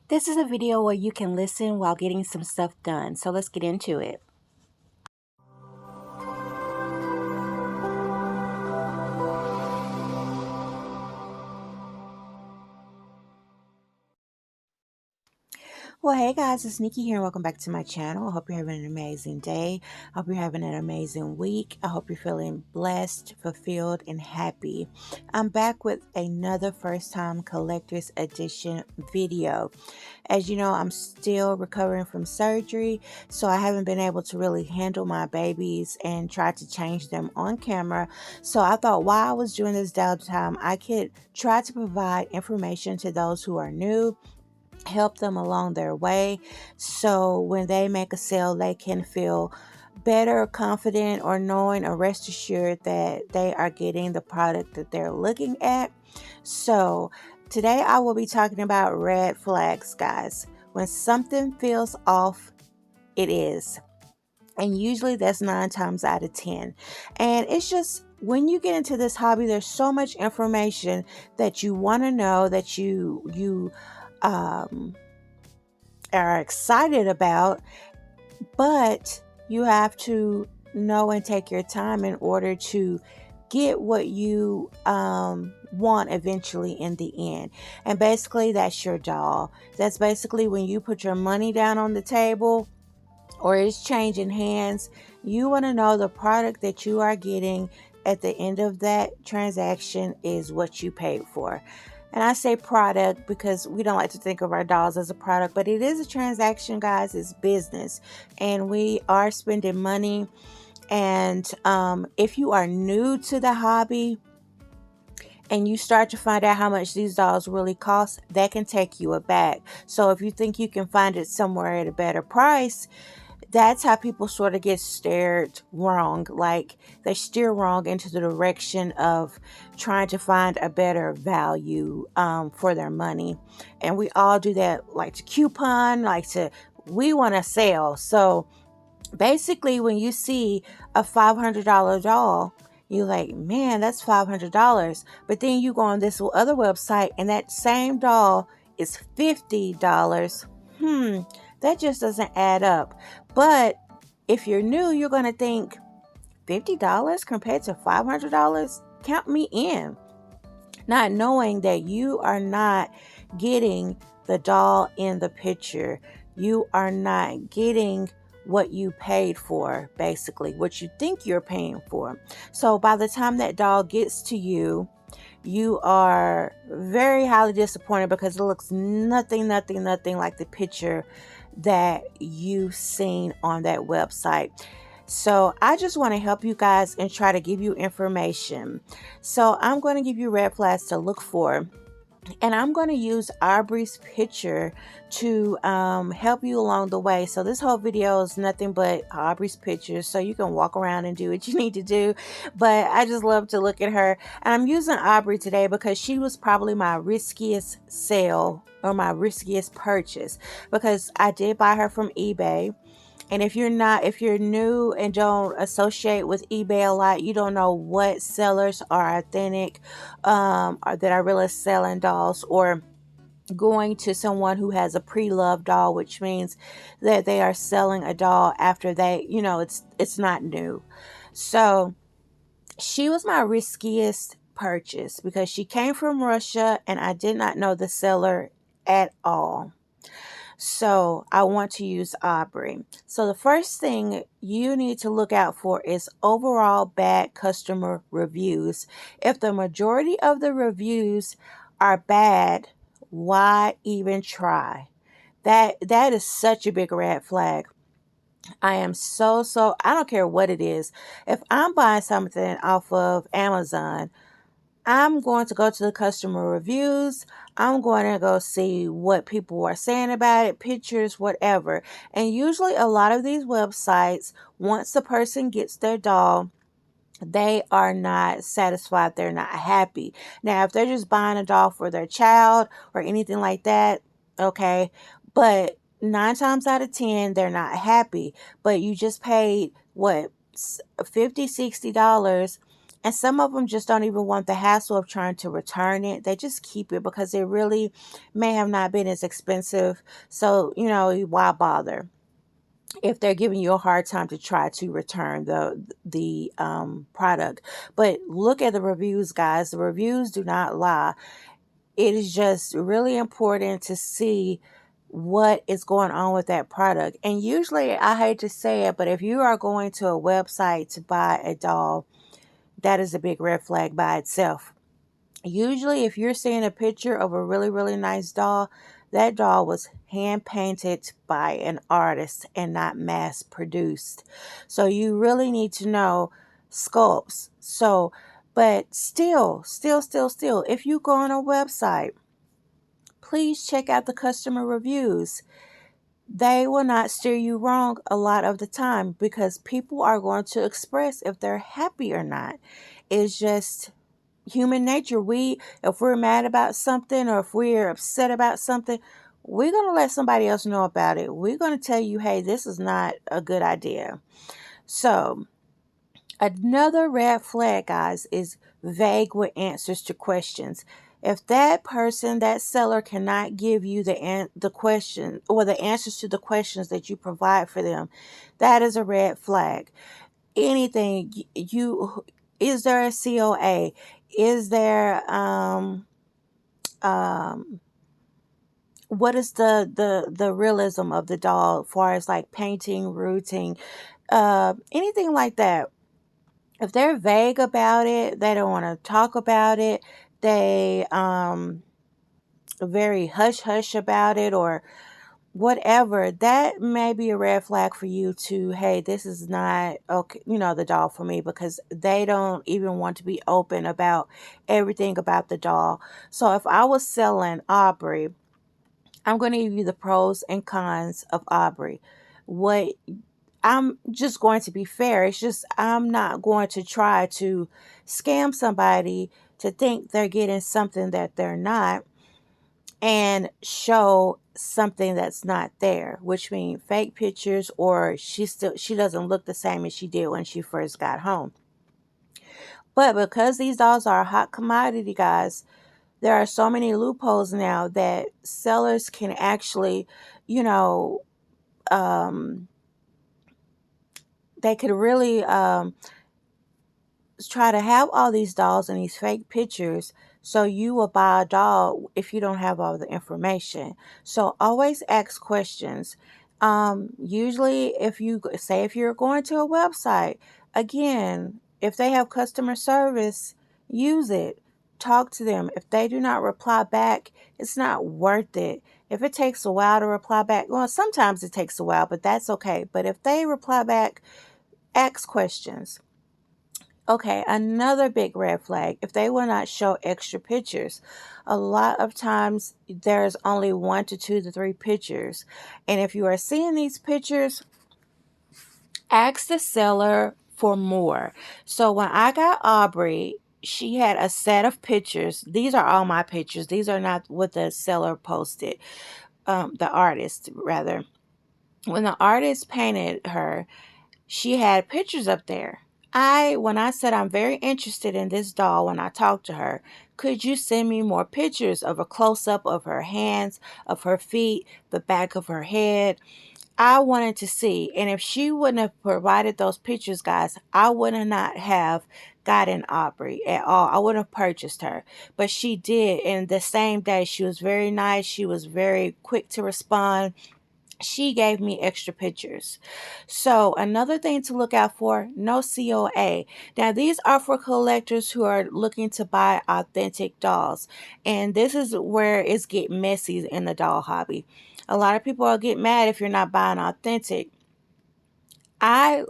This is a video where you can listen while getting some stuff done. So let's get into it. Well, hey guys, it's Nikki here and welcome back to my channel. I hope you're having an amazing day. I hope you're having an amazing week. I hope you're feeling blessed, fulfilled, and happy. I'm back with another first time collector's edition video. As you know, I'm still recovering from surgery, so I haven't been able to really handle my babies and try to change them on camera. So I thought while I was doing this downtime, I could try to provide information to those who are new, help them along their way, so when they make a sale they can feel better, confident, or knowing or rest assured that they are getting the product that they're looking at. So today I will be talking about red flags, guys. When something feels off, it is, and usually that's 9 times out of 10. And it's just, when you get into this hobby, there's so much information that you want to know, that you are excited about, but you have to know and take your time in order to get what you want eventually in the end. And basically that's your doll. That's basically when you put your money down on the table or it's changing hands, you want to know the product that you are getting at the end of that transaction is what you paid for. And I say product because we don't like to think of our dolls as a product, but it is a transaction, guys. It's business, and we are spending money. And if you are new to the hobby and you start to find out how much these dolls really cost, that can take you aback. So if you think you can find it somewhere at a better price, that's how people sort of get steered wrong. Like they steer wrong into the direction of trying to find a better value for their money. And we all do that, like to coupon, we want to sell. So basically when you see a $500 doll, you're like, man, that's $500. But then you go on this other website and that same doll is $50. That just doesn't add up. But if you're new, you're going to think $50 compared to $500? Count me in. Not knowing that you are not getting the doll in the picture. You are not getting what you paid for, basically, what you think you're paying for. So by the time that doll gets to you, you are very highly disappointed because it looks nothing like the picture that you've seen on that website. So I just want to help you guys and try to give you information. So I'm going to give you red flags to look for. And I'm going to use Aubrey's picture to help you along the way. So this whole video is nothing but Aubrey's pictures, so you can walk around and do what you need to do. But I just love to look at her. And I'm using Aubrey today because she was probably my riskiest sale or my riskiest purchase, because I did buy her from eBay. And if you're new and don't associate with eBay a lot, you don't know what sellers are authentic, or that are really selling dolls, or going to someone who has a pre-loved doll, which means that they are selling a doll after they, it's not new. So she was my riskiest purchase because she came from Russia and I did not know the seller at all. So I want to use Aubrey. So the first thing you need to look out for is overall bad customer reviews. If the majority of the reviews are bad, why even try? That is such a big red flag. I am so I don't care what it is. If I'm buying something off of Amazon, I'm going to go to the customer reviews. I'm going to go see what people are saying about it, pictures, whatever. And usually a lot of these websites, once the person gets their doll, they are not satisfied. They're not happy. Now, if they're just buying a doll for their child or anything like that, okay. But 9 times out of 10, they're not happy. But you just paid, what, $50, $60 And some of them just don't even want the hassle of trying to return it. They just keep it because it really may have not been as expensive. So, why bother if they're giving you a hard time to try to return the product. But look at the reviews, guys. The reviews do not lie. It is just really important to see what is going on with that product. And usually, I hate to say it, but if you are going to a website to buy a doll, that is a big red flag by itself. Usually, if you're seeing a picture of a really, really nice doll, that doll was hand painted by an artist and not mass produced. So you really need to know sculpts. So, but still, if you go on a website, please check out the customer reviews. They will not steer you wrong a lot of the time because people are going to express if they're happy or not. It's just human nature. If we're mad about something or if we're upset about something, we're going to let somebody else know about it. We're going to tell you, hey, this is not a good idea. So another red flag, guys, is vague with answers to questions. If that person, that seller, cannot give you the question or the answers to the questions that you provide for them, that is a red flag. Anything is there a COA? Is there what is the realism of the doll as far as like painting, routing, anything like that? If they're vague about it, they don't want to talk about it, they very hush hush about it or whatever, that may be a red flag for you to, hey, this is not okay, the doll for me, because they don't even want to be open about everything about the doll. So if I was selling Aubrey, I'm going to give you the pros and cons of Aubrey. What I'm just going to be fair. It's just I'm not going to try to scam somebody to think they're getting something that they're not and show something that's not there, which means fake pictures, or she doesn't look the same as she did when she first got home. But because these dolls are a hot commodity, guys, there are so many loopholes now that sellers can actually, they could really try to have all these dolls and these fake pictures, so you will buy a doll if you don't have all the information. So always ask questions. Usually if you're going to a website, again, if they have customer service, use it. Talk to them. If they do not reply back, it's not worth it. If it takes a while to reply back, well, sometimes it takes a while, but that's okay. But if they reply back, ask questions. Okay, another big red flag, if they will not show extra pictures. A lot of times there's only 1 to 2 to 3 pictures. And if you are seeing these pictures, ask the seller for more. So when I got Aubrey, she had a set of pictures. These are all my pictures. These are not what the seller posted, the artist rather. When the artist painted her, she had pictures up there. When I said I'm very interested in this doll, when I talked to her, could you send me more pictures of a close-up of her hands, of her feet, the back of her head? I wanted to see. And if she wouldn't have provided those pictures, guys, I would not have gotten Aubrey at all. I wouldn't have purchased her. But she did. And the same day, she was very nice. She was very quick to respond. She gave me extra pictures. So another thing to look out for, no COA. Now these are for collectors who are looking to buy authentic dolls. And this is where it's getting messy in the doll hobby. A lot of people will get mad if you're not buying authentic. I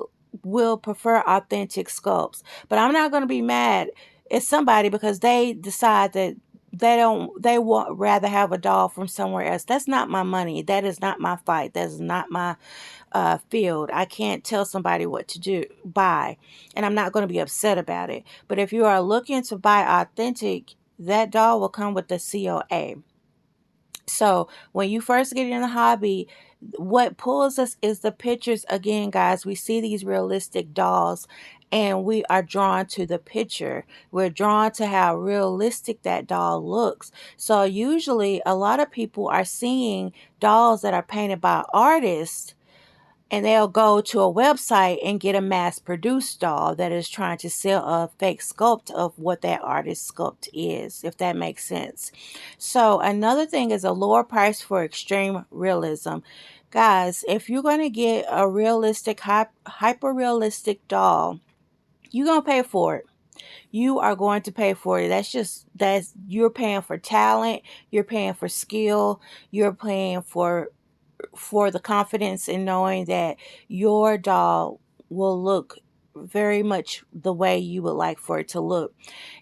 will prefer authentic sculpts, but I'm not going to be mad at somebody because they decide that they want rather have a doll from somewhere else. That's not my money. That is not my fight. That is not my field. I can't tell somebody what to buy, and I'm not going to be upset about it. But if you are looking to buy authentic, that doll will come with the COA. So when you first get in the hobby, what pulls us is the pictures. Again, guys, we see these realistic dolls and we are drawn to the picture. We're drawn to how realistic that doll looks. So usually a lot of people are seeing dolls that are painted by artists, and they'll go to a website and get a mass produced doll that is trying to sell a fake sculpt of what that artist sculpt is, if that makes sense. So another thing is a lower price for extreme realism. Guys, if you're going to get a realistic, hyper realistic doll, you're going to pay for it. You are going to pay for it. That's you're paying for talent, you're paying for skill, you're paying for the confidence in knowing that your doll will look very much the way you would like for it to look.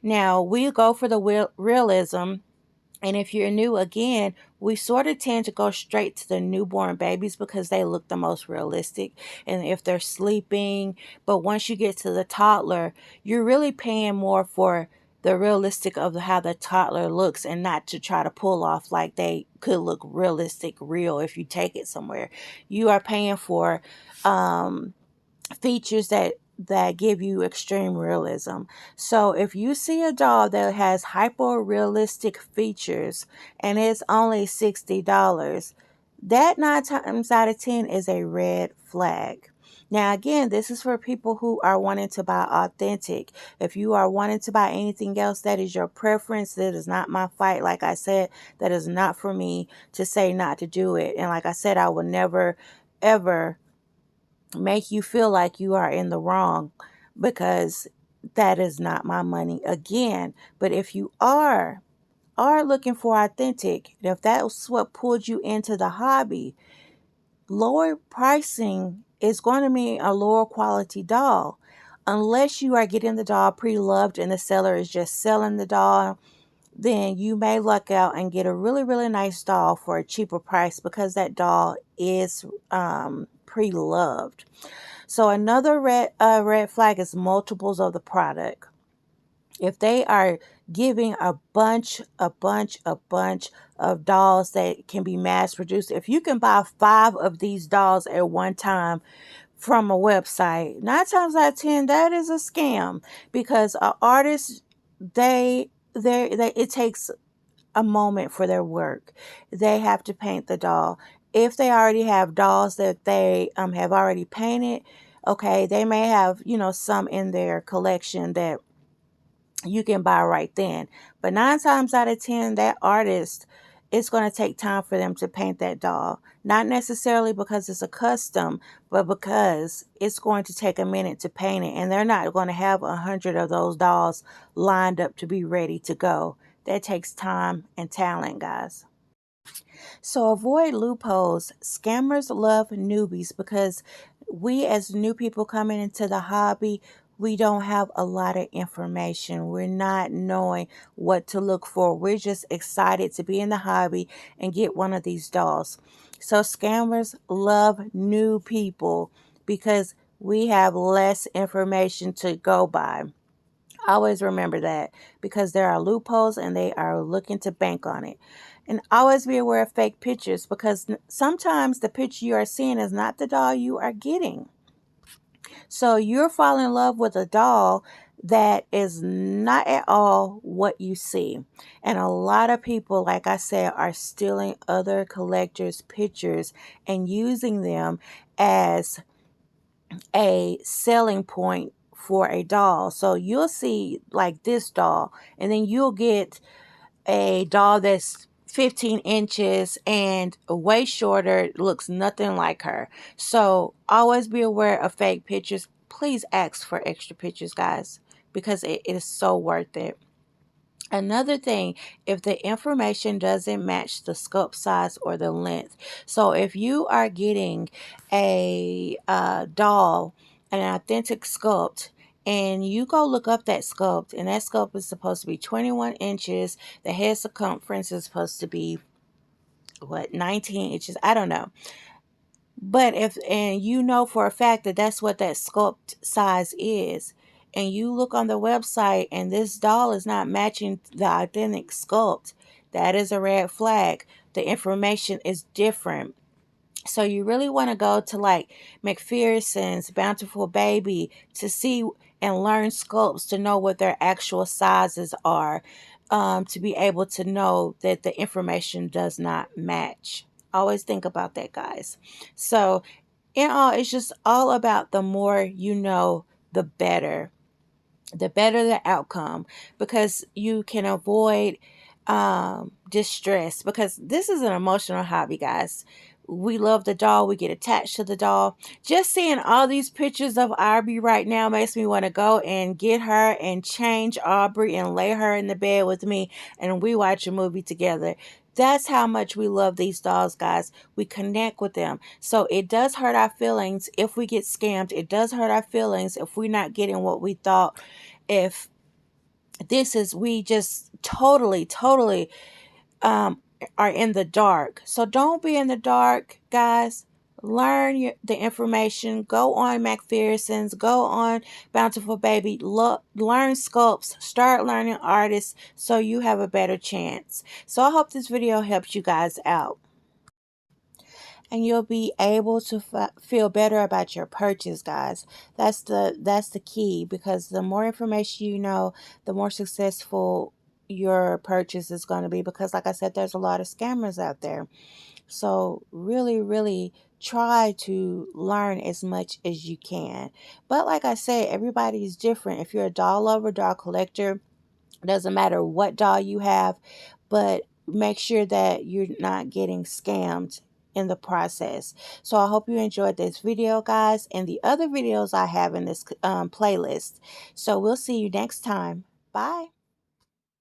Now, we go for the realism. And if you're new, again, we sort of tend to go straight to the newborn babies because they look the most realistic. And if they're sleeping, but once you get to the toddler, you're really paying more for the realistic of how the toddler looks, and not to try to pull off like they could look realistic, real if you take it somewhere. You are paying for features that give you extreme realism. So if you see a doll that has hyper realistic features and it's only $60, that 9 times out of 10 is a red flag. Now, again, this is for people who are wanting to buy authentic. If you are wanting to buy anything else, that is your preference. That is not my fight. Like I said, that is not for me to say not to do it. And like I said, I will never, ever make you feel like you are in the wrong, because that is not my money again. But if you are looking for authentic, if that's what pulled you into the hobby, lower pricing is going to mean a lower quality doll. Unless you are getting the doll pre-loved and the seller is just selling the doll, then you may luck out and get a really, really nice doll for a cheaper price because that doll is pre-loved. So another red flag is multiples of the product. If they are giving a bunch of dolls that can be mass produced, if you can buy 5 of these dolls at one time from a website, 9 times out of 10, that is a scam, because artists, they it takes a moment for their work. They have to paint the doll. If they already have dolls that they have already painted, okay, they may have, some in their collection that you can buy right then. But 9 times out of 10, that artist, it's going to take time for them to paint that doll. Not necessarily because it's a custom, but because it's going to take a minute to paint it. And they're not going to have 100 of those dolls lined up to be ready to go. That takes time and talent, guys. So avoid loopholes. Scammers love newbies because we, as new people coming into the hobby, we don't have a lot of information. We're not knowing what to look for. We're just excited to be in the hobby and get one of these dolls. So scammers love new people because we have less information to go by. Always remember that, because there are loopholes and they are looking to bank on it. And always be aware of fake pictures, because sometimes the picture you are seeing is not the doll you are getting. So you're falling in love with a doll that is not at all what you see. And a lot of people, like I said, are stealing other collectors' pictures and using them as a selling point for a doll. So you'll see like this doll, and then you'll get a doll that's 15 inches and way shorter, looks nothing like her. So always be aware of fake pictures. Please ask for extra pictures, guys, because it is so worth it. Another thing, if the information doesn't match the sculpt size or the length. So if you are getting a doll, an authentic sculpt, and you go look up that sculpt, and that sculpt is supposed to be 21 inches, the head circumference is supposed to be, 19 inches? I don't know. But and you know for a fact that that's what that sculpt size is, and you look on the website and this doll is not matching the authentic sculpt, that is a red flag. the information is different. So you really want to go to like McPherson's, Bountiful Baby to see and learn sculpts to know what their actual sizes are, to be able to know that the information does not match. Always think about that, guys. So in all, it's just all about the more you know, the better the outcome, because you can avoid distress, because this is an emotional hobby, guys. We love the doll, we get attached to the doll. Just seeing all these pictures of Aubrey right now makes me want to go and get her and change Aubrey and lay her in the bed with me and we watch a movie together. That's how much we love these dolls, guys. We connect with them. So it does hurt our feelings if we get scammed. It does hurt our feelings if we're not getting what we thought. If this is, we just totally um are in the dark. So don't be in the dark, guys. Learn the information. Go on McPherson's, go on Bountiful Baby, learn sculpts, start learning artists so you have a better chance. So I hope this video helps you guys out and you'll be able to feel better about your purchase, guys. That's the key, because the more information you know, the more successful your purchase is going to be, because like I said, there's a lot of scammers out there. So really try to learn as much as you can. But like I said, everybody is different. If you're a doll lover, doll collector, it doesn't matter what doll you have, but make sure that you're not getting scammed in the process. So I hope you enjoyed this video, guys, and the other videos I have in this playlist. So we'll see you next time. Bye.